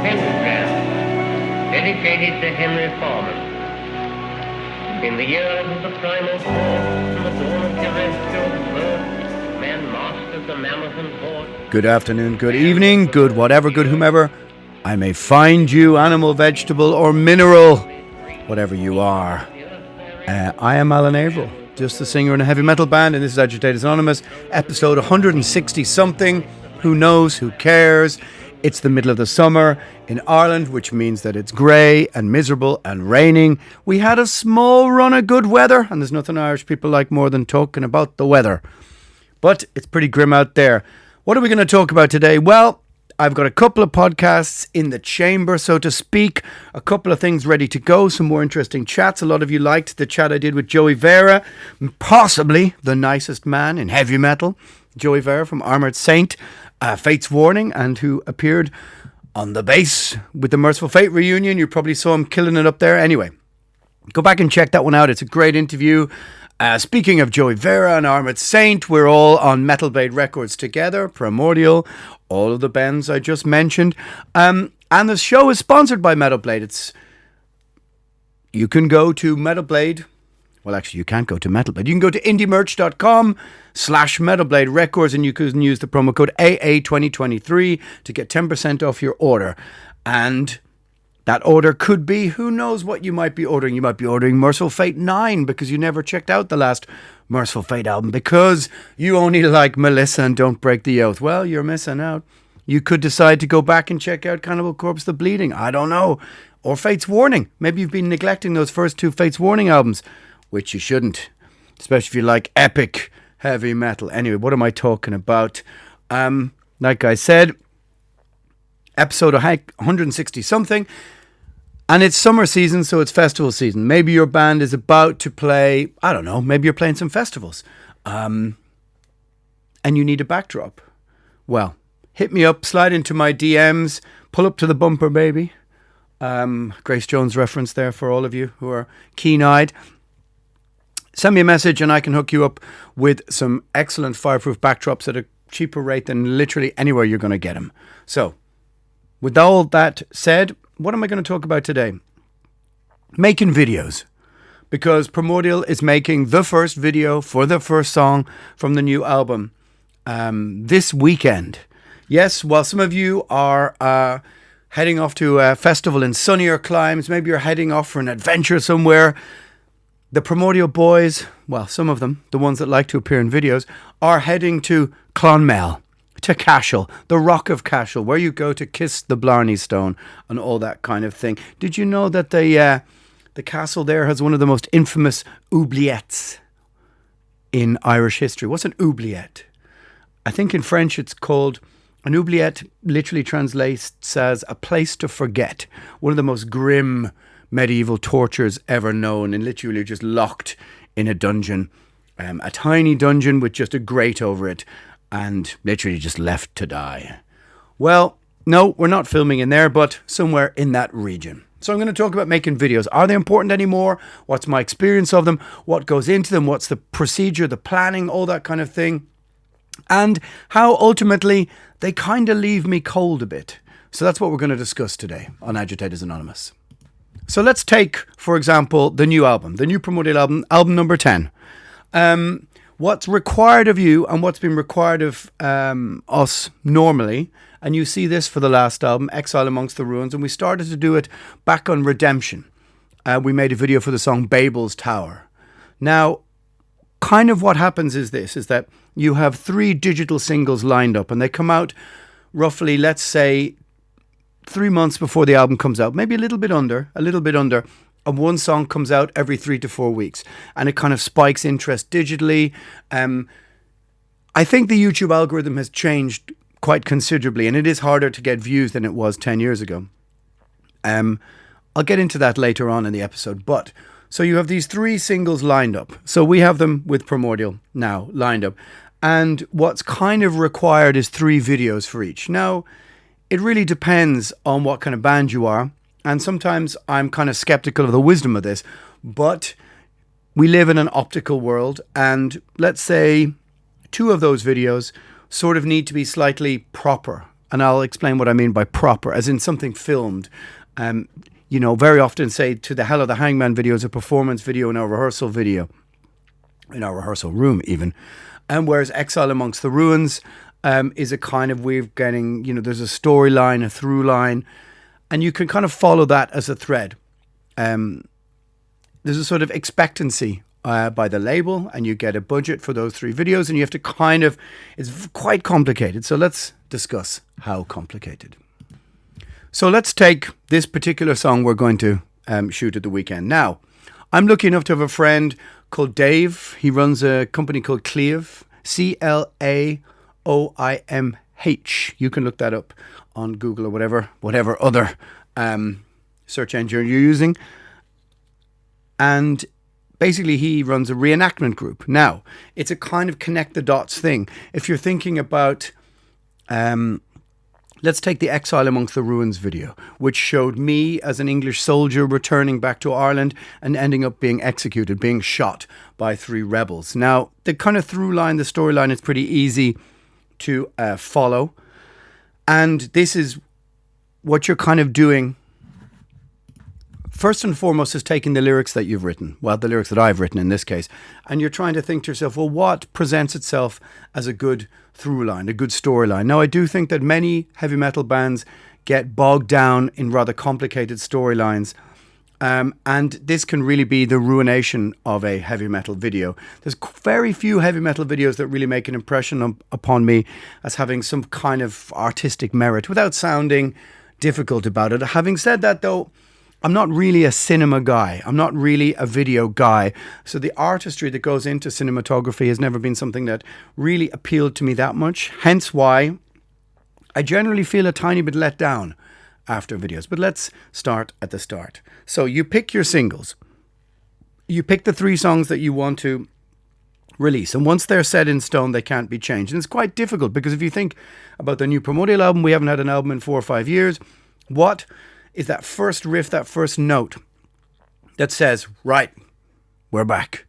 pentagram dedicated to Henry Foreman. In the years of the primal force and the dawn of terrestrial birth, man mastered the mammoth and horde. Good afternoon, good evening, good whatever, good whomever I may find you, animal, vegetable, or mineral, whatever you are. I am Alan.averill, just a singer in a heavy metal band, and this is Agitators Anonymous, episode 160-something. Who knows? Who cares? It's the middle of the summer in Ireland, which means that it's grey and miserable and raining. We had a small run of good weather, and there's nothing Irish people like more than talking about the weather. But it's pretty grim out there. What are we going to talk about today? Well, I've got a couple of podcasts in the chamber, so to speak. A couple of things ready to go. Some more interesting chats. A lot of you liked the chat I did with Joey Vera, possibly the nicest man in heavy metal. Joey Vera from Armoured Saint, Fate's Warning, and who appeared on the bass with the Merciful Fate reunion. You probably saw him killing it up there. Anyway, go back and check that one out. It's a great interview. Speaking of Joey Vera and Armoured Saint, we're all on Metal Blade Records together, Primordial, all of the bands I just mentioned. And the show is sponsored by Metal Blade. You can go to Metal Blade. Well, actually, you can't go to Metal Blade. You can go to indiemerch.com/Metal Blade Records, and you can use the promo code AA2023 to get 10% off your order. And that order could be, who knows what you might be ordering. You might be ordering Merciful Fate 9 because you never checked out the last Merciful Fate album because you only like Melissa and Don't Break the Oath. Well, you're missing out. You could decide to go back and check out Cannibal Corpse, The Bleeding. I don't know. Or Fate's Warning. Maybe you've been neglecting those first two Fate's Warning albums, which you shouldn't, especially if you like epic heavy metal. Anyway, what am I talking about? Like I said, episode 160-something. And it's summer season, so it's festival season. Maybe your band is about to play, I don't know, maybe you're playing some festivals. And you need a backdrop. Well, hit me up, slide into my DMs, pull up to the bumper, baby. Grace Jones reference there for all of you who are keen-eyed. Send me a message and I can hook you up with some excellent fireproof backdrops at a cheaper rate than literally anywhere you're going to get them. So, with all that said, what am I going to talk about today? Making videos. Because Primordial is making the first video for the first song from the new album this weekend. Yes, while some of you are heading off to a festival in sunnier climes, maybe you're heading off for an adventure somewhere, the Primordial boys, well, some of them, the ones that like to appear in videos, are heading to Clonmel, to Cashel, the Rock of Cashel, where you go to kiss the Blarney Stone and all that kind of thing. Did you know that the castle there has one of the most infamous oubliettes in Irish history? What's an oubliette? I think in French it's called, an oubliette literally translates as a place to forget. One of the most grim medieval tortures ever known, and literally just locked in a dungeon, a tiny dungeon with just a grate over it, and literally just left to die. Well, no, we're not filming in there, but somewhere in that region. So I'm going to talk about making videos. Are they important anymore? What's my experience of them? What goes into them? What's the procedure, the planning, all that kind of thing? And how ultimately they kind of leave me cold a bit. So that's what we're going to discuss today on Agitators Anonymous. So let's take, for example, the new album, the new Primordial album, album number 10. What's required of you and what's been required of us normally, and you see this for the last album, Exile Amongst the Ruins, and we started to do it back on Redemption. We made a video for the song Babel's Tower. Now, kind of what happens is this, is that you have 3 digital singles lined up, and they come out roughly, let's say, 3 months before the album comes out, maybe a little bit under, and one song comes out every 3 to 4 weeks, and it kind of spikes interest digitally. I think the YouTube algorithm has changed quite considerably, and it is harder to get views than it was 10 years ago. I'll get into that later on in the episode, but so you have these 3 singles lined up. So we have them with Primordial now lined up, and what's kind of required is 3 videos for each. Now, it really depends on what kind of band you are. And sometimes I'm kind of skeptical of the wisdom of this, but we live in an optical world, and let's say 2 of those videos sort of need to be slightly proper, and I'll explain what I mean by proper, as in something filmed. Very often say To the Hell of the Hangman video is a performance video in our rehearsal video, in our rehearsal room even. And whereas Exile Amongst the Ruins is a kind of way of getting, there's a storyline, a through line, and you can kind of follow that as a thread. There's a sort of expectancy by the label, and you get a budget for those 3 videos, and you have to it's quite complicated. So let's discuss how complicated. So let's take this particular song we're going to shoot at the weekend. Now, I'm lucky enough to have a friend called Dave. He runs a company called Cleave, CLAOIMH. You can look that up on Google or whatever other search engine you're using. And basically he runs a reenactment group. Now, it's a kind of connect the dots thing. If you're thinking about, let's take the Exile Amongst the Ruins video, which showed me as an English soldier returning back to Ireland and ending up being executed, being shot by 3 rebels. Now, the kind of through line, the storyline is pretty easy to follow. And this is what you're kind of doing. First and foremost is taking the lyrics that you've written, well, the lyrics that I've written in this case, and you're trying to think to yourself, well, what presents itself as a good through line, a good storyline? Now, I do think that many heavy metal bands get bogged down in rather complicated storylines, and this can really be the ruination of a heavy metal video. There's very few heavy metal videos that really make an impression upon me as having some kind of artistic merit without sounding difficult about it. Having said that, though, I'm not really a cinema guy. I'm not really a video guy. So the artistry that goes into cinematography has never been something that really appealed to me that much. Hence why I generally feel a tiny bit let down after videos. But let's start at the start. So you pick your singles. You pick the 3 songs that you want to release. And once they're set in stone, they can't be changed. And it's quite difficult because if you think about the new Primordial album, we haven't had an album in 4 or 5 years. What is that first riff, that first note that says, right, we're back?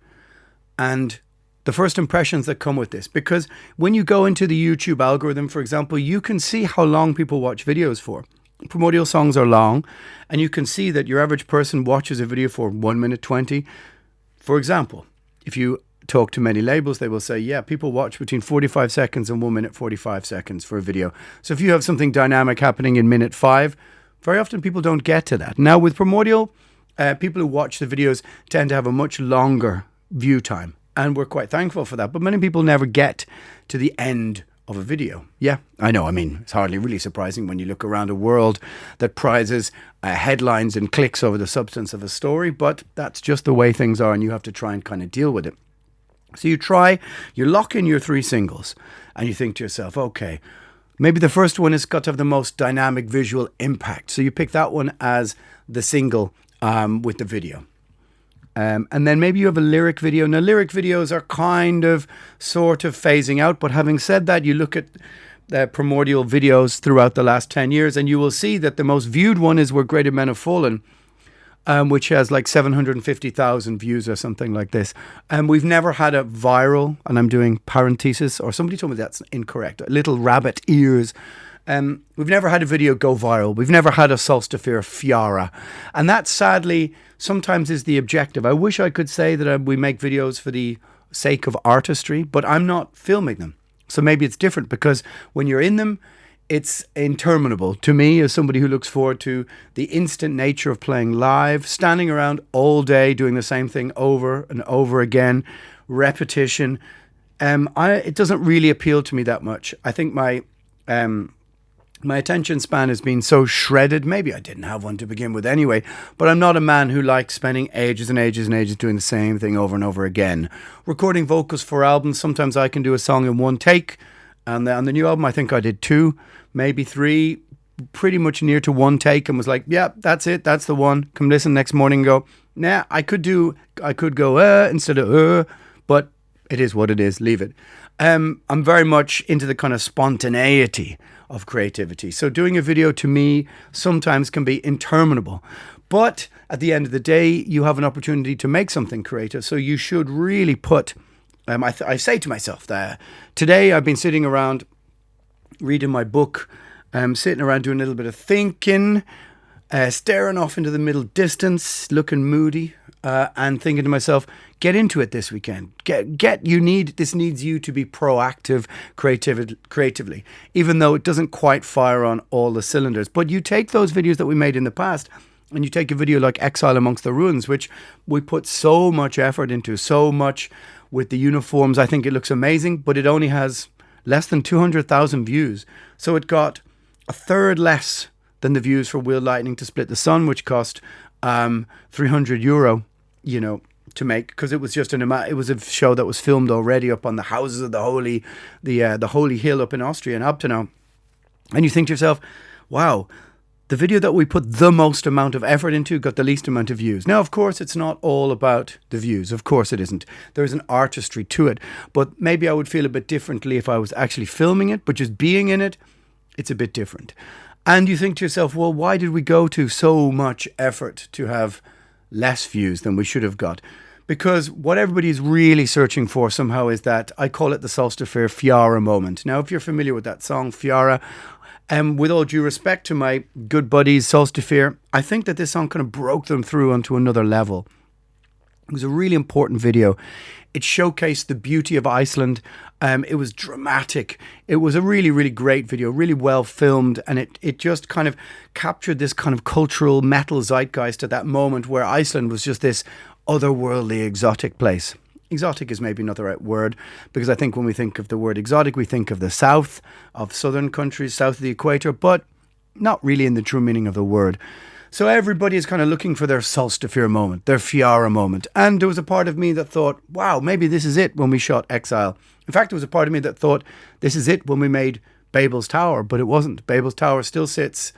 And the first impressions that come with this, because when you go into the YouTube algorithm, for example, you can see how long people watch videos for. Primordial songs are long, and you can see that your average person watches a video for 1 minute 20. For example, if you talk to many labels, they will say, yeah, people watch between 45 seconds and 1 minute 45 seconds for a video. So if you have something dynamic happening in minute 5, very often people don't get to that. Now with Primordial, people who watch the videos tend to have a much longer view time. And we're quite thankful for that. But many people never get to the end of a video. Yeah, I know. I mean, it's hardly really surprising when you look around a world that prizes headlines and clicks over the substance of a story. But that's just the way things are, and you have to try and kind of deal with it. So you lock in your 3 singles, and you think to yourself, okay, maybe the first one has got to have the most dynamic visual impact. So you pick that one as the single with the video. And then maybe you have a lyric video. Now, lyric videos are kind of sort of phasing out. But having said that, you look at Primordial videos throughout the last 10 years, and you will see that the most viewed one is Where Greater Men Have Fallen, which has like 750,000 views or something like this. And we've never had a viral, and I'm doing parenthesis, or somebody told me that's incorrect, little rabbit ears. We've never had a video go viral. We've never had a Solstafir Fiara. And that sadly sometimes is the objective. I wish I could say that we make videos for the sake of artistry, but I'm not filming them. So maybe it's different because when you're in them, it's interminable. To me, as somebody who looks forward to the instant nature of playing live, standing around all day doing the same thing over and over again, repetition, it doesn't really appeal to me that much. I think my attention span has been so shredded. Maybe I didn't have one to begin with anyway, but I'm not a man who likes spending ages and ages and ages doing the same thing over and over again. Recording vocals for albums, sometimes I can do a song in 1 take. And on the new album, I think I did 2, maybe 3, pretty much near to 1 take, and was like, yeah, that's it. That's the one. Come listen next morning and go, nah, I could go instead of but it is what it is. Leave it. I'm very much into the kind of spontaneity of creativity. So doing a video to me sometimes can be interminable. But at the end of the day, you have an opportunity to make something creative. So you should really put... I say to myself that today I've been sitting around reading my book, sitting around doing a little bit of thinking, staring off into the middle distance, looking moody, and thinking to myself, get into it this weekend. This needs you to be proactive creatively, even though it doesn't quite fire on all the cylinders. But you take those videos that we made in the past, and you take a video like Exile Amongst the Ruins, which we put so much effort into, so much with the uniforms. I think it looks amazing, but it only has less than 200,000 views. So it got a third less than the views for Wheel Lightning to Split the Sun, which cost €300, to make, because it was just it was a show that was filmed already up on the houses of the Holy Hill up in Austria in Abtenau. And you think to yourself, wow, the video that we put the most amount of effort into got the least amount of views. Now, of course, it's not all about the views. Of course it isn't. There's an artistry to it. But maybe I would feel a bit differently if I was actually filming it. But just being in it, it's a bit different. And you think to yourself, well, why did we go to so much effort to have less views than we should have got? Because what everybody's really searching for somehow is that, I call it the Solstice Fiara moment. Now, if you're familiar with that song, Fiara, with all due respect to my good buddies, Solstice, I think that this song kind of broke them through onto another level. It was a really important video. It showcased the beauty of Iceland. It was dramatic. It was a really, really great video, really well filmed. And it just kind of captured this kind of cultural metal zeitgeist at that moment where Iceland was just this otherworldly, exotic place. Exotic is maybe not the right word, because I think when we think of the word exotic, we think of the south of southern countries, south of the equator, but not really in the true meaning of the word. So everybody is kind of looking for their Solstice moment, their Fiara moment. And there was a part of me that thought, wow, maybe this is it when we shot Exile. In fact, there was a part of me that thought, this is it when we made Babel's Tower, but it wasn't. Babel's Tower still sits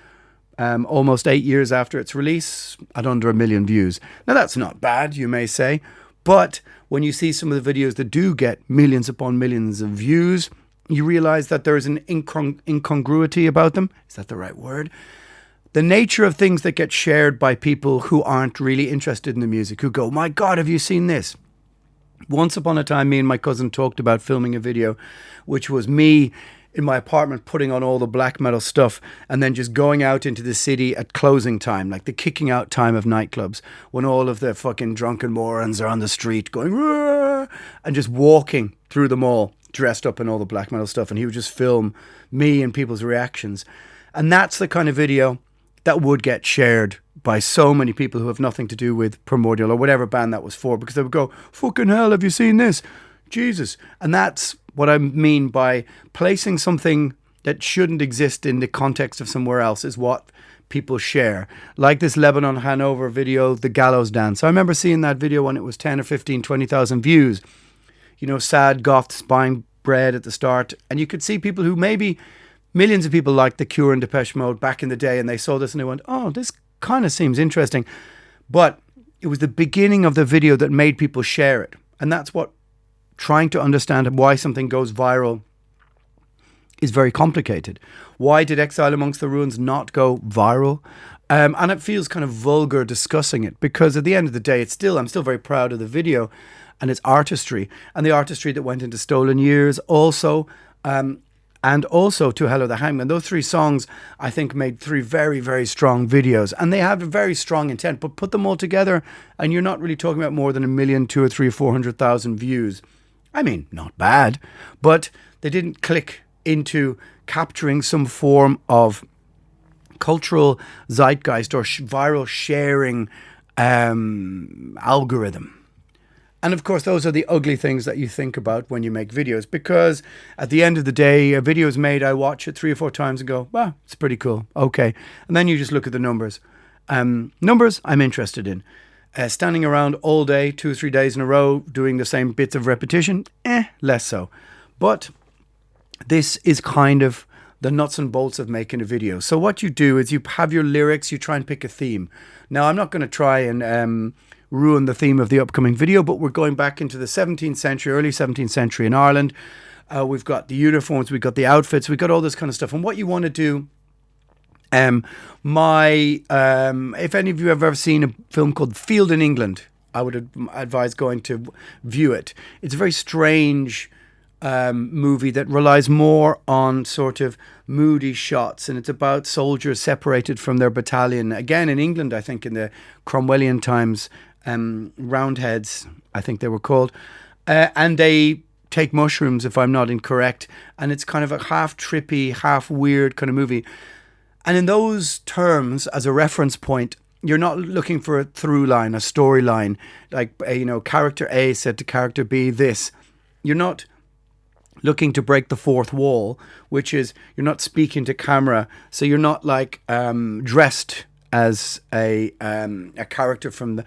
almost 8 years after its release at under 1 million views. Now, that's not bad, you may say, but when you see some of the videos that do get millions upon millions of views, you realize that there is an incongruity about them. Is that the right word? The nature of things that get shared by people who aren't really interested in the music, who go, my God, have you seen this? Once upon a time, me and my cousin talked about filming a video, which was me in my apartment putting on all the black metal stuff and then just going out into the city at closing time, like the kicking out time of nightclubs, when all of the fucking drunken morons are on the street going, "Rrr," and just walking through the mall dressed up in all the black metal stuff. And he would just film me and people's reactions. And that's the kind of video that would get shared by so many people who have nothing to do with Primordial or whatever band that was for, because they would go, fucking hell, have you seen this? Jesus. And that's what I mean by placing something that shouldn't exist in the context of somewhere else is what people share. Like this Lebanon Hanover video, The Gallows Dance. I remember seeing that video when it was 10 or 15, 20,000 views. You know, sad goths buying bread at the start. And you could see people who maybe millions of people liked The Cure and Depeche Mode back in the day, and they saw this and they went, oh, this kind of seems interesting. But it was the beginning of the video that made people share it. And that's what trying to understand why something goes viral is very complicated. Why did Exile Amongst the Ruins not go viral? And it feels kind of vulgar discussing it, because at the end of the day, I'm still very proud of the video and its artistry, and the artistry that went into Stolen Years also, and also To Hell or the Hangman. Those three songs, I think, made three very, very strong videos, and they have a very strong intent, but put them all together and you're not really talking about more than 1 million, 2 or 3 or 400,000 views. I mean, not bad, but they didn't click into capturing some form of cultural zeitgeist or viral sharing algorithm. And of course, those are the ugly things that you think about when you make videos, because at the end of the day, a video is made, I watch it 3 or 4 times and go, wow, it's pretty cool. Okay. And then you just look at the numbers. Numbers I'm interested in. Standing around all day, 2 or 3 days in a row, doing the same bits of repetition, less so. But this is kind of the nuts and bolts of making a video. So what you do is you have your lyrics, you try and pick a theme. Now, I'm not going to try and ruin the theme of the upcoming video, but we're going back into the 17th century, early 17th century in Ireland. We've got the uniforms, we've got the outfits, we've got all this kind of stuff. And what you want to do, if any of you have ever seen a film called Field in England, I would advise going to view it. It's a very strange movie that relies more on sort of moody shots, and it's about soldiers separated from their battalion. Again, in England, I think in the Cromwellian times, Roundheads, I think they were called, and they take mushrooms, if I'm not incorrect, and it's kind of a half trippy, half weird kind of movie. And in those terms, as a reference point, you're not looking for a through line, a storyline, like, character A said to character B this. You're not looking to break the fourth wall, which is you're not speaking to camera, so you're not like dressed as a character from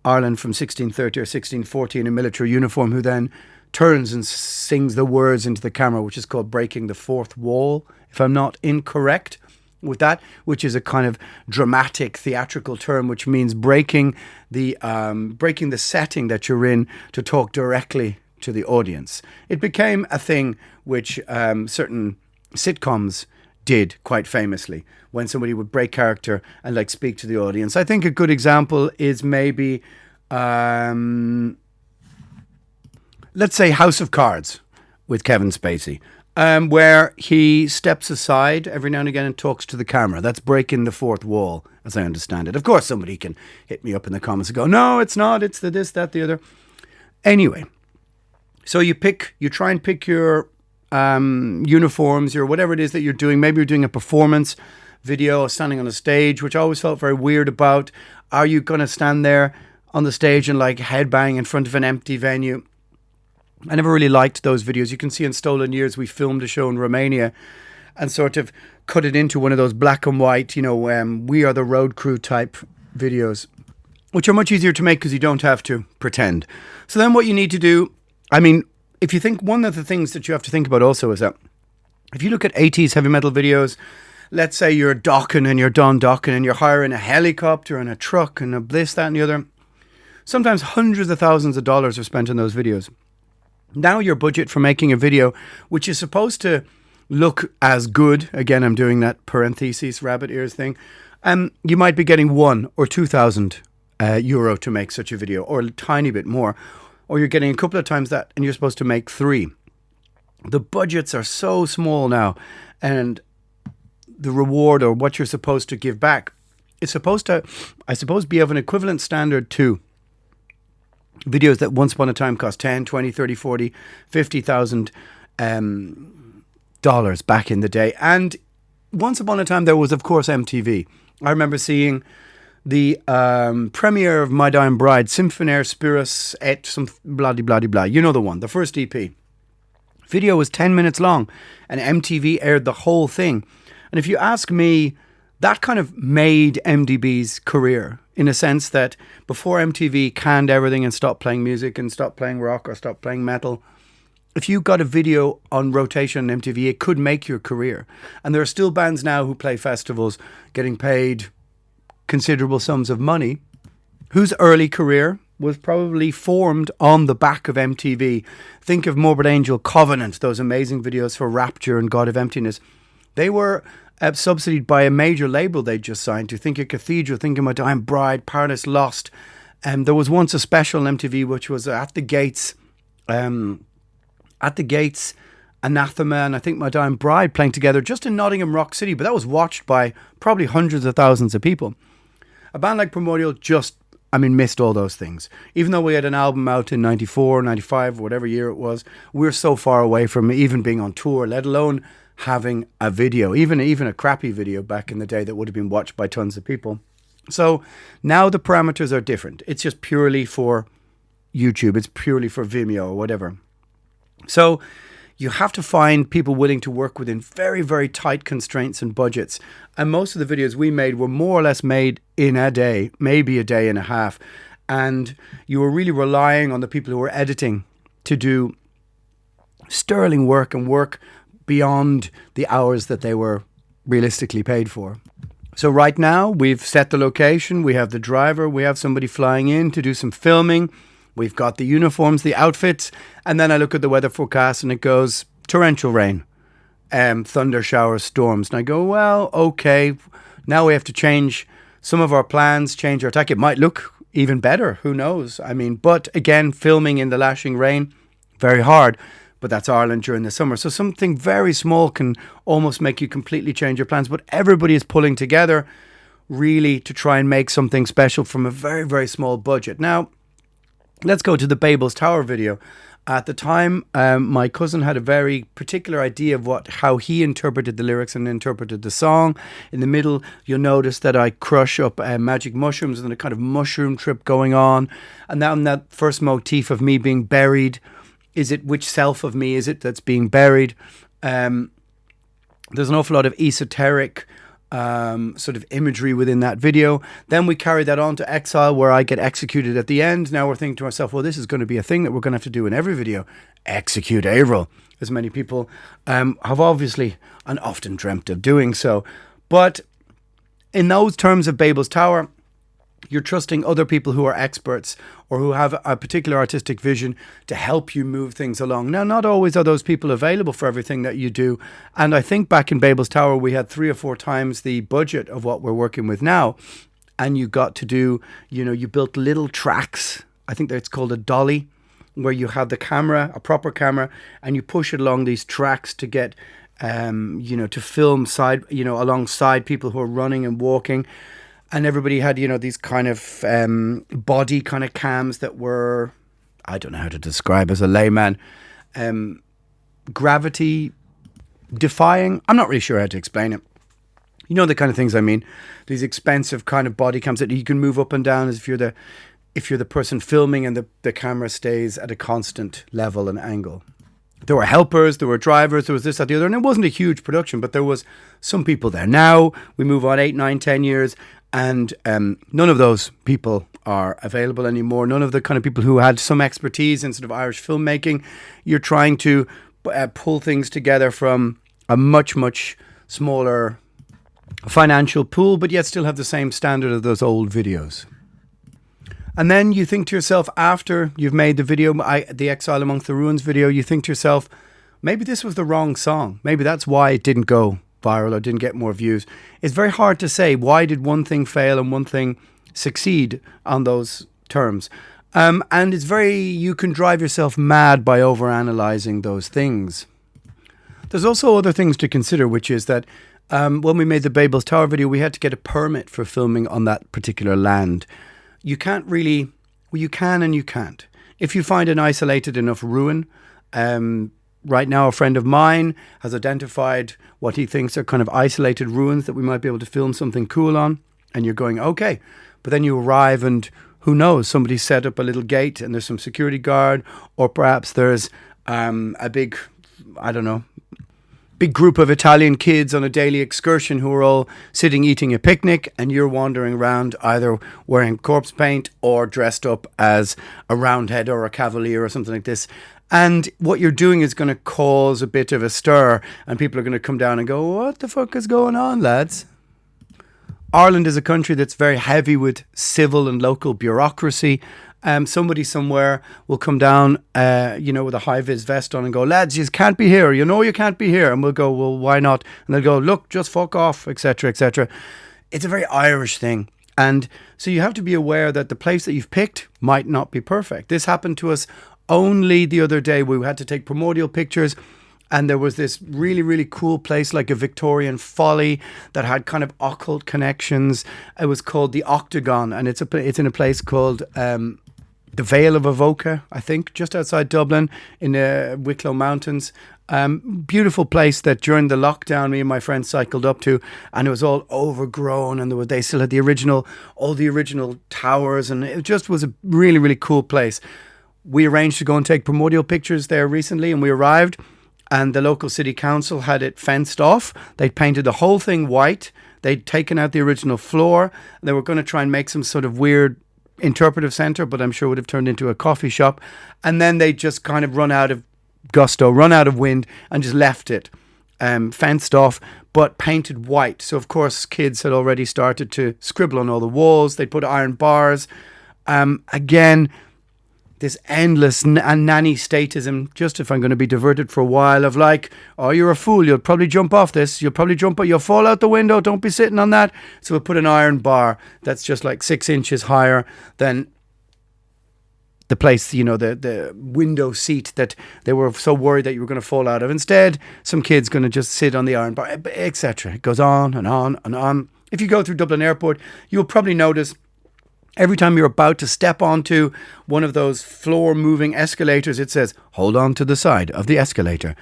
Ireland from 1630 or 1640 in a military uniform who then turns and sings the words into the camera, which is called breaking the fourth wall, if I'm not incorrect with that, which is a kind of dramatic theatrical term, which means breaking the setting that you're in to talk directly to the audience. It became a thing which certain sitcoms did quite famously, when somebody would break character and like speak to the audience. I think a good example is maybe let's say House of Cards with Kevin Spacey, where he steps aside every now and again and talks to the camera. That's breaking the fourth wall, as I understand it. Of course, somebody can hit me up in the comments and go, no, it's not, it's the this, that, the other. Anyway, so you try and pick your uniforms, or whatever it is that you're doing. Maybe you're doing a performance video or standing on a stage, which I always felt very weird about. Are you going to stand there on the stage and like headbang in front of an empty venue? I never really liked those videos. You can see in Stolen Years, we filmed a show in Romania and sort of cut it into one of those black and white, We Are the Road Crew type videos, which are much easier to make because you don't have to pretend. So then what you need to do, if you think, one of the things that you have to think about also is that if you look at 80s heavy metal videos, let's say you're docking and you're done docking and you're hiring a helicopter and a truck and a this, that and the other. Sometimes hundreds of thousands of dollars are spent on those videos. Now your budget for making a video, which is supposed to look as good, again, I'm doing that parentheses, rabbit ears thing, you might be getting €1,000 or €2,000 to make such a video, or a tiny bit more, or you're getting a couple of times that and you're supposed to make 3. The budgets are so small now, and the reward or what you're supposed to give back is supposed to, I suppose, be of an equivalent standard to videos that once upon a time cost 10, 20, 30, 40, 50,000 dollars back in the day. And once upon a time there was, of course, MTV. I remember seeing the premiere of My Dying Bride, Symphonaire Spirus et some blah blah blah. You know the one, the first EP. Video was 10 minutes long and MTV aired the whole thing. And if you ask me, that kind of made MDB's career, in a sense that before MTV canned everything and stopped playing music and stopped playing rock or stopped playing metal, if you got a video on rotation on MTV, it could make your career. And there are still bands now who play festivals getting paid considerable sums of money, whose early career was probably formed on the back of MTV. Think of Morbid Angel, Covenant, those amazing videos for Rapture and God of Emptiness. They were subsidied by a major label they just signed to. Think of Cathedral, think of My Dying Bride, Paradise Lost. There was once a special on MTV which was At the Gates, Anathema, and I think My Dying Bride playing together just in Nottingham Rock City, but that was watched by probably hundreds of thousands of people. A band like Primordial just, missed all those things. Even though we had an album out in 94, 95, whatever year it was, we're so far away from even being on tour, let alone having a video, even a crappy video back in the day that would have been watched by tons of people. So now the parameters are different. It's just purely for YouTube. It's purely for Vimeo or whatever. So you have to find people willing to work within very, very tight constraints and budgets. And most of the videos we made were more or less made in a day, maybe a day and a half. And you were really relying on the people who were editing to do sterling work and work beyond the hours that they were realistically paid for. So right now we've set the location, we have the driver, we have somebody flying in to do some filming, we've got the uniforms, the outfits, and then I look at the weather forecast and it goes torrential rain, thunder showers, storms, and I go, well, okay, now we have to change some of our plans, change our attack. It might look even better, who knows? But again, filming in the lashing rain, very hard. but that's Ireland during the summer. So something very small can almost make you completely change your plans. But everybody is pulling together really to try and make something special from a very, very small budget. Now, let's go to the Babel's Tower video. At the time, my cousin had a very particular idea of how he interpreted the lyrics and interpreted the song. In the middle, you'll notice that I crush up magic mushrooms and a kind of mushroom trip going on. And then that first motif of me being buried, which self of me is it that's being buried? There's an awful lot of esoteric sort of imagery within that video. Then we carry that on to Exile, where I get executed at the end. Now we're thinking to ourselves, well, this is going to be a thing that we're going to have to do in every video. Execute Averill, as many people have obviously and often dreamt of doing so. But in those terms of Babel's Tower, you're trusting other people who are experts or who have a particular artistic vision to help you move things along. Now, not always are those people available for everything that you do. And I think back in Babel's Tower, we had 3 or 4 times the budget of what we're working with now. And you got to do, you built little tracks. I think that's called a dolly, where you have the camera, a proper camera, and you push it along these tracks to get, to film alongside people who are running and walking. And everybody had, these kind of body kind of cams that were, I don't know how to describe as a layman, gravity defying. I'm not really sure how to explain it. You know the kind of things I mean. These expensive kind of body cams that you can move up and down as if you're the person filming and the camera stays at a constant level and angle. There were helpers, there were drivers, there was this, that, the other, and it wasn't a huge production, but there was some people there. Now we move on 8, 9, 10 years. And none of those people are available anymore. None of the kind of people who had some expertise in sort of Irish filmmaking. You're trying to pull things together from a much, much smaller financial pool, but yet still have the same standard of those old videos. And then you think to yourself, after you've made the video, the Exile Amongst the Ruins video, you think to yourself, maybe this was the wrong song. Maybe that's why it didn't go viral or didn't get more views. It's very hard to say why did one thing fail and one thing succeed on those terms. And you can drive yourself mad by overanalyzing those things. There's also other things to consider, which is that when we made the Babel's Tower video, we had to get a permit for filming on that particular land. You can't really, well, you can and you can't. If you find an isolated enough ruin, right now, a friend of mine has identified what he thinks are kind of isolated ruins that we might be able to film something cool on. And you're going, okay. But then you arrive and who knows, somebody set up a little gate and there's some security guard, or perhaps there's a big group of Italian kids on a daily excursion who are all sitting eating a picnic, and you're wandering around either wearing corpse paint or dressed up as a Roundhead or a Cavalier or something like this. And what you're doing is going to cause a bit of a stir, and people are going to come down and go, what the fuck is going on, lads? Ireland is a country that's very heavy with civil and local bureaucracy. Somebody somewhere will come down, with a high-vis vest on and go, lads, you can't be here. You can't be here. And we'll go, well, why not? And they'll go, look, just fuck off, etc., etc. It's a very Irish thing. And so you have to be aware that the place that you've picked might not be perfect. This happened to us only the other day. We had to take Primordial pictures, and there was this really, really cool place like a Victorian folly that had kind of occult connections. It was called the Octagon, and it's in a place called the Vale of Avoca, I think, just outside Dublin in the Wicklow Mountains. Beautiful place that during the lockdown me and my friends cycled up to, and it was all overgrown, and they still had all the original towers, and it just was a really, really cool place. We arranged to go and take Primordial pictures there recently, and we arrived, and the local city council had it fenced off. They'd painted the whole thing white. They'd taken out the original floor. They were going to try and make some sort of weird interpretive centre, but I'm sure would have turned into a coffee shop. And then they just kind of run out of wind, and just left it fenced off, but painted white. So, of course, kids had already started to scribble on all the walls. They'd put iron bars. Again, this endless nanny statism, just if I'm going to be diverted for a while, of like, oh, you're a fool, you'll probably jump off this, you'll fall out the window, don't be sitting on that. So we'll put an iron bar that's just like 6 inches higher than the place, the window seat that they were so worried that you were going to fall out of. Instead, some kid's going to just sit on the iron bar, etc. It goes on and on and on. If you go through Dublin Airport, you'll probably notice every time you're about to step onto one of those floor-moving escalators, it says, hold on to the side of the escalator,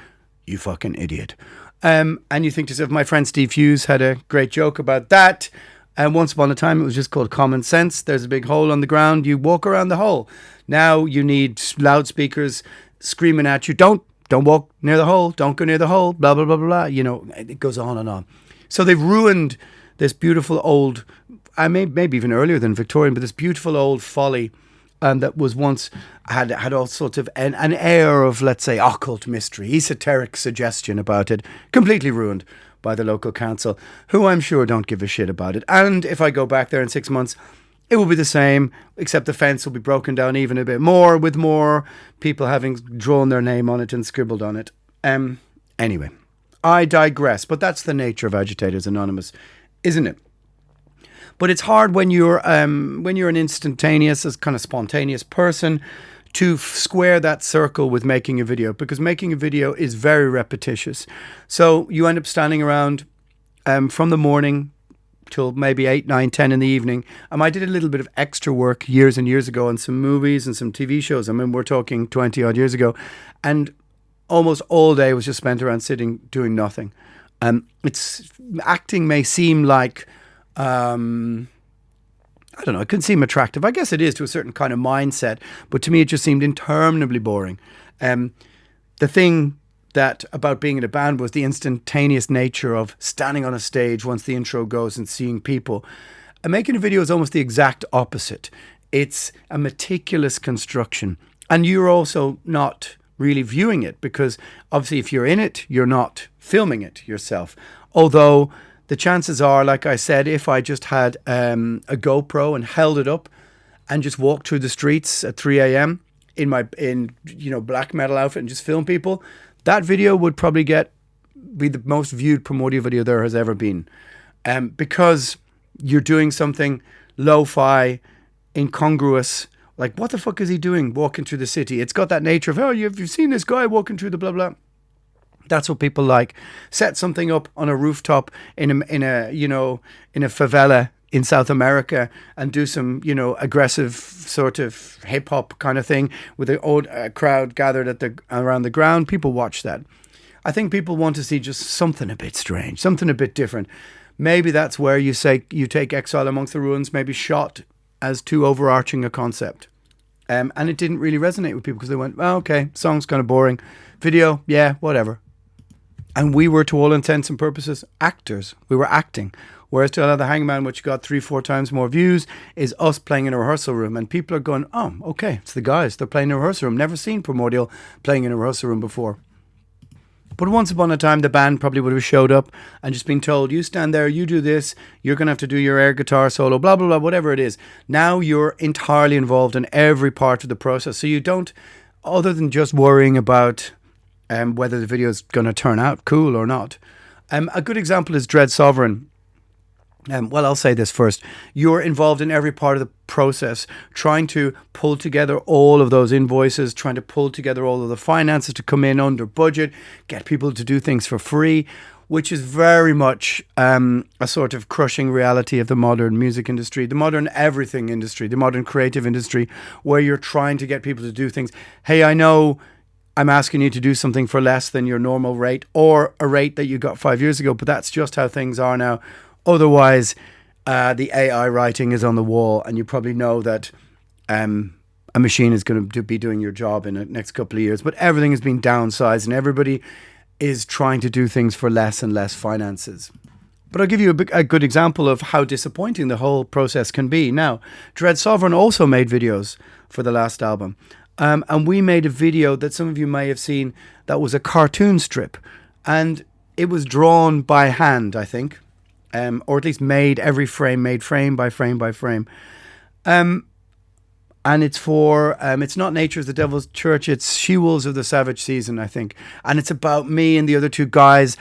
you fucking idiot. And you think to yourself, my friend Steve Hughes had a great joke about that. And once upon a time, it was just called common sense. There's a big hole on the ground. You walk around the hole. Now you need loudspeakers screaming at you. Don't walk near the hole. Don't go near the hole. Blah, blah, blah, blah. It goes on and on. So they've ruined this beautiful old, maybe even earlier than Victorian, but this beautiful old folly that was once had all sorts of an air of, let's say, occult mystery, esoteric suggestion about it, completely ruined by the local council, who I'm sure don't give a shit about it. And if I go back there in 6 months, it will be the same, except the fence will be broken down even a bit more, with more people having drawn their name on it and scribbled on it. Anyway, I digress, but that's the nature of Agitators Anonymous, isn't it? But it's hard when you're an instantaneous, as kind of spontaneous person, to square that circle with making a video, because making a video is very repetitious. So you end up standing around from the morning till maybe 8, 9, 10 in the evening. I did a little bit of extra work years and years ago on some movies and some TV shows. We're talking 20 odd years ago, and almost all day was just spent around sitting doing nothing. Acting may seem like I don't know, it can seem attractive. I guess it is to a certain kind of mindset, but to me it just seemed interminably boring. The thing that about being in a band was the instantaneous nature of standing on a stage once the intro goes and seeing people. And making a video is almost the exact opposite. It's a meticulous construction. And you're also not really viewing it, because obviously if you're in it, you're not filming it yourself. Although the chances are, like I said, if I just had a GoPro and held it up and just walked through the streets at 3 a.m. in black metal outfit and just film people, that video would probably be the most viewed Primordial video there has ever been. Because you're doing something lo-fi, incongruous, like what the fuck is he doing walking through the city? It's got that nature of, you've seen this guy walking through the blah blah. That's what people like. Set something up on a rooftop in a favela in South America and do some, aggressive sort of hip hop kind of thing with a crowd gathered around the ground. People watch that. I think people want to see just something a bit strange, something a bit different. Maybe that's where you take Exile Amongst the Ruins, maybe shot as too overarching a concept. And it didn't really resonate with people because they went, okay, song's kind of boring. Video, yeah, whatever. And we were, to all intents and purposes, actors. We were acting. Whereas to the Hangman, which got 3-4 times more views, is us playing in a rehearsal room. And people are going, oh, okay, it's the guys. They're playing in a rehearsal room. Never seen Primordial playing in a rehearsal room before. But once upon a time, the band probably would have showed up and just been told, you stand there, you do this, you're going to have to do your air guitar solo, blah, blah, blah, whatever it is. Now you're entirely involved in every part of the process. So you don't, other than just worrying about whether the video is going to turn out cool or not. A good example is Dread Sovereign. I'll say this first. You're involved in every part of the process, trying to pull together all of those invoices, trying to pull together all of the finances to come in under budget, get people to do things for free, which is very much a sort of crushing reality of the modern music industry, the modern everything industry, the modern creative industry, where you're trying to get people to do things. Hey, I know I'm asking you to do something for less than your normal rate or a rate that you got 5 years ago, but that's just how things are now. Otherwise, the AI writing is on the wall, and you probably know that a machine is going to be doing your job in the next couple of years. But everything has been downsized, and everybody is trying to do things for less and less finances. But I'll give you a good example of how disappointing the whole process can be. Now, Dread Sovereign also made videos for the last album. And we made a video that some of you may have seen that was a cartoon strip. And it was drawn by hand, I think. Or at least made frame by frame by frame. And it's for, it's not Nature is the Devil's Church, it's She-Wolves of the Savage Season, I think. And it's about me and the other two guys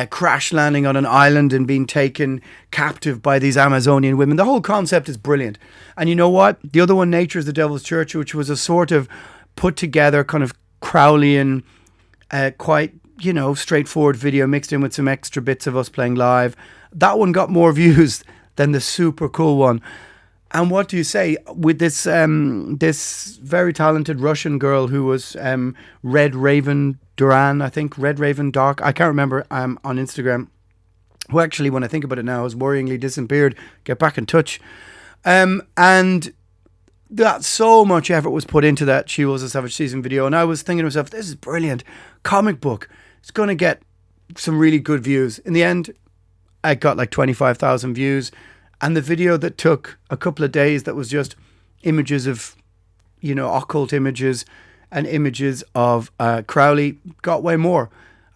crash landing on an island and being taken captive by these Amazonian women. The whole concept is brilliant. And you know what? The other one, Nature is the Devil's Church, which was a sort of put together kind of Crowleyan, quite, straightforward video mixed in with some extra bits of us playing live. That one got more views than the super cool one. And what do you say with this this very talented Russian girl who was Red Raven Duran, I think, Red Raven Dark, I can't remember, on Instagram, who actually, when I think about it now, has worryingly disappeared. Get back in touch. And that so much effort was put into that She Was a Savage Season video, and I was thinking to myself, this is brilliant. Comic book. It's going to get some really good views. In the end, I got like 25,000 views. And the video that took a couple of days that was just images of, occult images and images of Crowley got way more.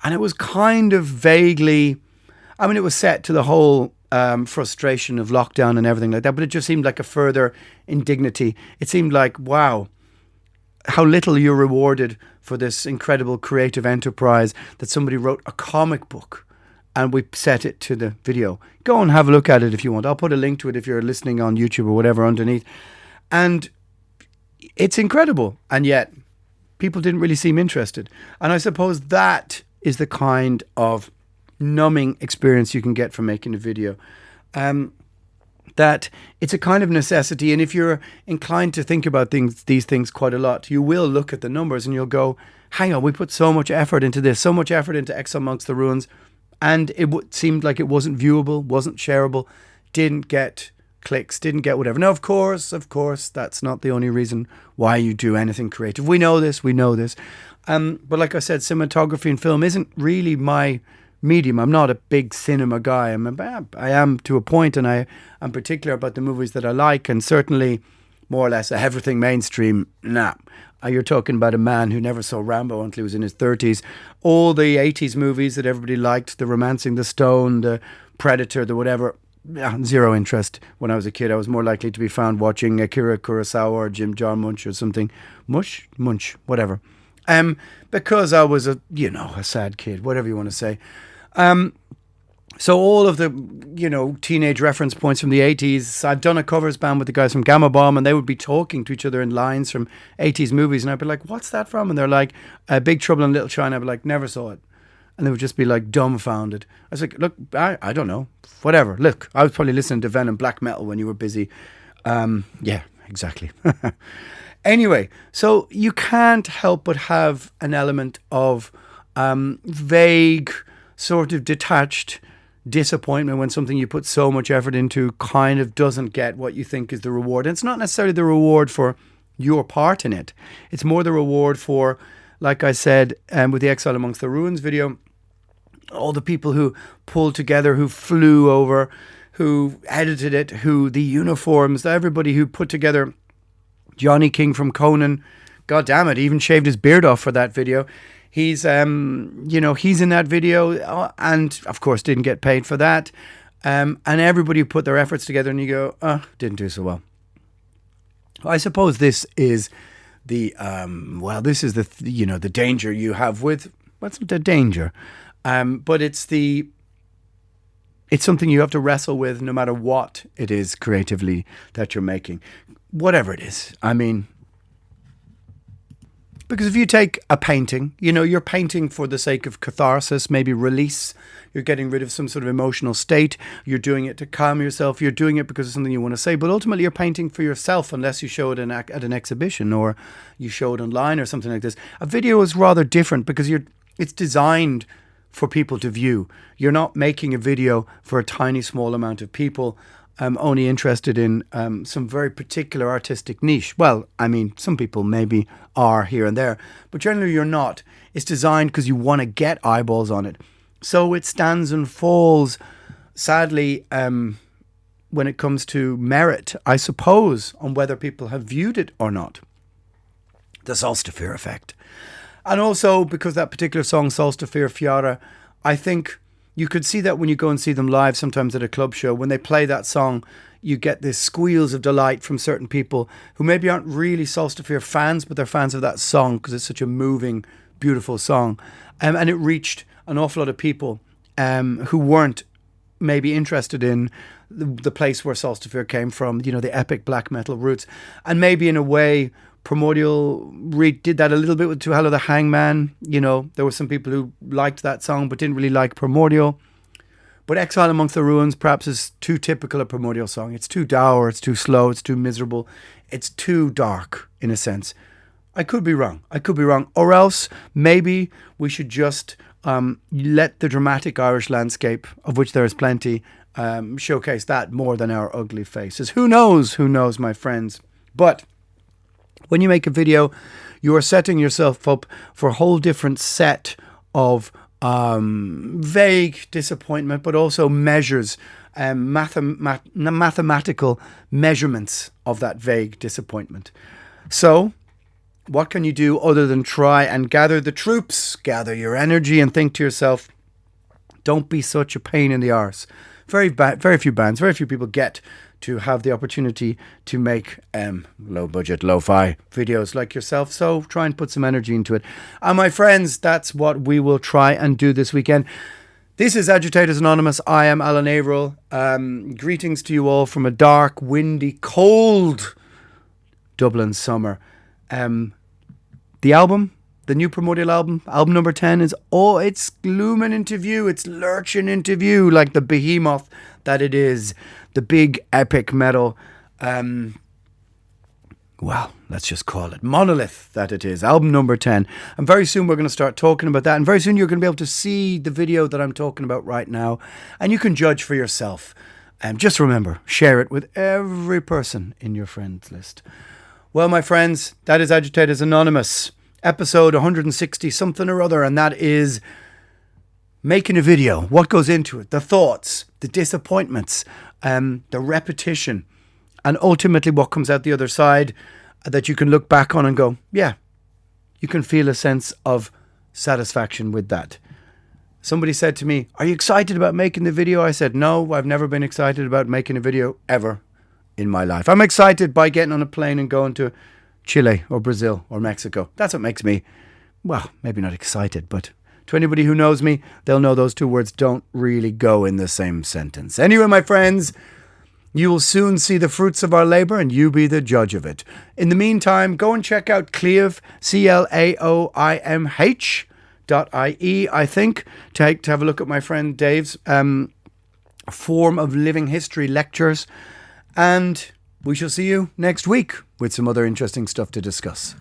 And it was kind of vaguely, it was set to the whole frustration of lockdown and everything like that, but it just seemed like a further indignity. It seemed like, wow, how little you're rewarded for this incredible creative enterprise that somebody wrote a comic book and we set it to the video. Go and have a look at it if you want. I'll put a link to it if you're listening on YouTube or whatever underneath. And it's incredible. And yet people didn't really seem interested. And I suppose that is the kind of numbing experience you can get from making a video. That it's a kind of necessity. And if you're inclined to think about these things quite a lot, you will look at the numbers and you'll go, hang on, we put so much effort into this, so much effort into Exile Amongst the Ruins. And it seemed like it wasn't viewable, wasn't shareable, didn't get clicks, didn't get whatever. Now, of course, that's not the only reason why you do anything creative. We know this. But like I said, cinematography and film isn't really my medium. I'm not a big cinema guy. I am to a point, and I'm particular about the movies that I like, and certainly more or less everything mainstream, nah. You're talking about a man who never saw Rambo until he was in his 30s. All the 80s movies that everybody liked, the Romancing the Stone, the Predator, the whatever, zero interest. When I was a kid, I was more likely to be found watching Akira Kurosawa or Jim Jarmusch or something. Munch, whatever. Because I was a sad kid, whatever you want to say. So all of the, teenage reference points from the 80s, I'd done a covers band with the guys from Gamma Bomb, and they would be talking to each other in lines from 80s movies, and I'd be like, what's that from? And they're like, Big Trouble in Little China. I'd be like, never saw it. And they would just be like dumbfounded. I was like, look, I don't know, whatever. Look, I was probably listening to Venom black metal when you were busy. Yeah, exactly. Anyway, so you can't help but have an element of vague, sort of detached disappointment when something you put so much effort into kind of doesn't get what you think is the reward. And it's not necessarily the reward for your part in it. It's more the reward for, like I said, with the Exile Amongst the Ruins video, all the people who pulled together, who flew over, who edited it, who the uniforms, everybody who put together Johnny King from Conan. God damn it, he even shaved his beard off for that video. He's, he's in that video and, of course, didn't get paid for that. And everybody put their efforts together and you go, didn't do so well. I suppose this is the, the danger you have with, what's the danger? But it's something you have to wrestle with no matter what it is creatively that you're making. Whatever it is. Because if you take a painting, you're painting for the sake of catharsis, maybe release. You're getting rid of some sort of emotional state. You're doing it to calm yourself. You're doing it because of something you want to say. But ultimately, you're painting for yourself unless you show it at an exhibition or you show it online or something like this. A video is rather different because it's designed for people to view. You're not making a video for a tiny, small amount of people. Only interested in some very particular artistic niche. Well, some people maybe are here and there, but generally you're not. It's designed because you want to get eyeballs on it. So it stands and falls, sadly, when it comes to merit, I suppose, on whether people have viewed it or not. The Solstafir effect. And also because that particular song, Solstafir Fiara, I think you could see that when you go and see them live sometimes at a club show. When they play that song, you get this squeals of delight from certain people who maybe aren't really Solstafir fans, but they're fans of that song because it's such a moving, beautiful song. And it reached an awful lot of people who weren't maybe interested in the place where Solstafir came from, you know, the epic black metal roots. And maybe in a way, Primordial did that a little bit with To Hell of the Hangman. You know, there were some people who liked that song but didn't really like Primordial. But Exile Amongst the Ruins perhaps is too typical a Primordial song. It's too dour, it's too slow, it's too miserable, it's too dark in a sense. I could be wrong. Or else maybe we should just let the dramatic Irish landscape, of which there is plenty, showcase that more than our ugly faces. Who knows, my friends. But when you make a video, you are setting yourself up for a whole different set of vague disappointment, but also measures, mathematical measurements of that vague disappointment. So what can you do other than try and gather the troops, gather your energy, and think to yourself, don't be such a pain in the arse. Very few bands, very few people get to have the opportunity to make low budget, lo-fi videos like yourself. So try and put some energy into it. And my friends, that's what we will try and do this weekend. This is Agitators Anonymous. I am Alan Averill. Greetings to you all from a dark, windy, cold Dublin summer. The album, the new Primordial album number 10 it's glooming into view. It's lurching into view like the behemoth that it is. The big epic metal, well, let's just call it monolith that it is. Album number 10. And very soon we're going to start talking about that. And very soon you're going to be able to see the video that I'm talking about right now. And you can judge for yourself. Just remember, share it with every person in your friends list. Well, my friends, that is Agitators Anonymous, episode 160 something or other. And that is making a video. What goes into it? The thoughts, the disappointments, the repetition, and ultimately what comes out the other side that you can look back on and go, yeah, you can feel a sense of satisfaction with that. Somebody said to me, are you excited about making the video? I said, no, I've never been excited about making a video ever in my life. I'm excited by getting on a plane and going to Chile or Brazil or Mexico. That's what makes me, well, maybe not excited, but to anybody who knows me, they'll know those two words don't really go in the same sentence. Anyway, my friends, you will soon see the fruits of our labour and you be the judge of it. In the meantime, go and check out Claoimh, CLAOIMH.ie, I think, to have a look at my friend Dave's Form of Living History lectures. And we shall see you next week with some other interesting stuff to discuss.